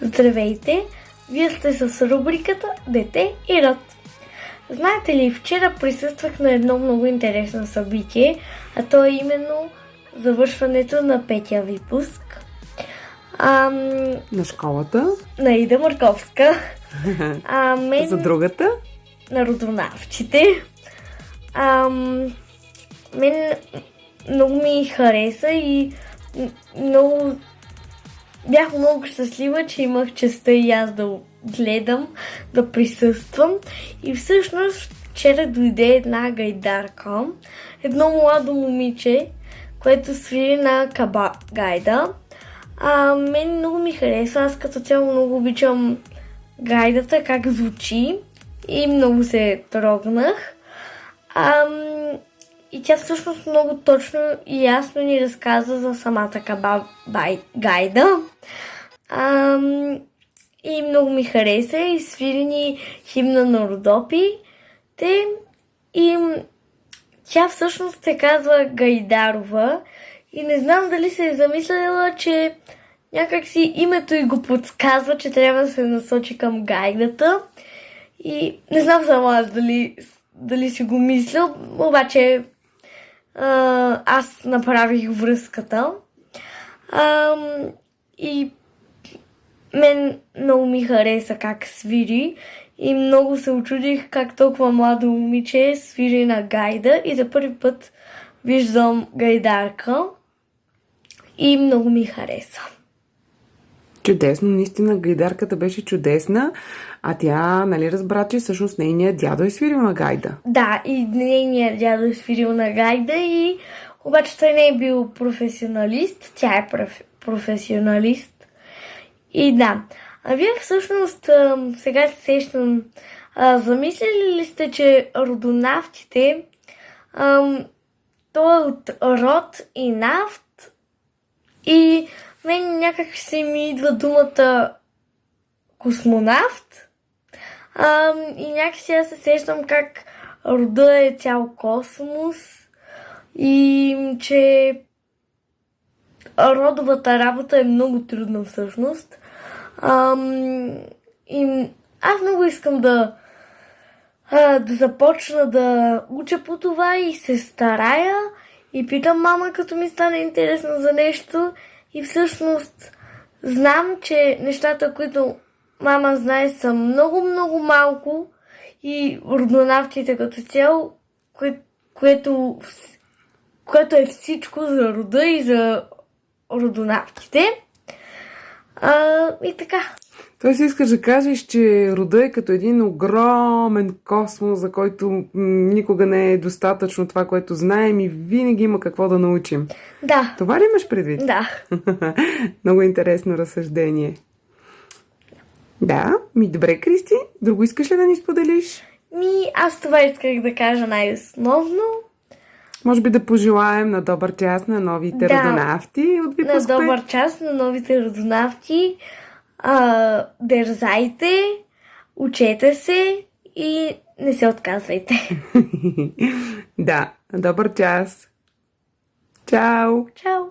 Здравейте! Вие сте с рубриката Дете и род. Знаете ли, вчера присъствах на едно много интересно събитие, а то е именно завършването на петия випуск. На школата? На Ида Марковска. За другата? На родонавчите. Мен много ми хареса и бях много щастлива, че имах честта и аз да гледам, да присъствам. И всъщност вчера дойде една гайдарка, едно младо момиче, което свири на гайда. Мен много ми хареса, аз като цяло много обичам гайдата, как звучи и много се трогнах. И тя всъщност много точно и ясно ни разказа за самата гайда. И много ми хареса и свири ни химна на Родопите. И тя всъщност се казва Гайдарова и не знам дали се е замислила, че някакси името й го подсказва, че трябва да се насочи към гайдата. И не знам само аз дали си го мисля, обаче аз направих връзката. И мен много ми хареса как свири и много се очудих как толкова младо момиче свири на гайда и за първи път виждам гайдарка и много ми хареса. Чудесно, наистина гайдарката беше чудесна, а тя, нали разбра, че всъщност нейният дядо е свирил на гайда? Да, и нейният дядо е свирил на гайда и обаче той не е бил професионалист, тя е професионалист. И да, а вие всъщност сега се сещам, замислили ли сте, че родонавтите, то е от род и нафт и мен някак се ми идва думата космонавт и някакси аз се сещам как рода е цял космос и че родовата работа е много трудна всъщност. И аз много искам да започна да уча по това и се старая и питам мама, като ми стане интересно за нещо и всъщност знам, че нещата, които мама знае, са много малко и родонавтите като цяло, което е всичко за рода и за родонавтите. И така. Той си искаш да кажеш, че рода е като един огромен космос, за който никога не е достатъчно това, което знаем и винаги има какво да научим. Да. Това ли имаш предвид? Да. Много интересно разсъждение. Да, добре, Кристи. Друго искаш ли да ни споделиш? Аз това исках да кажа най-основно. Може би да пожелаем на добър час на новите родонавти от випуск 5. На добър час на новите родонавти. Дързайте, учете се и не се отказвайте. Да, добър час. Чао! Чао!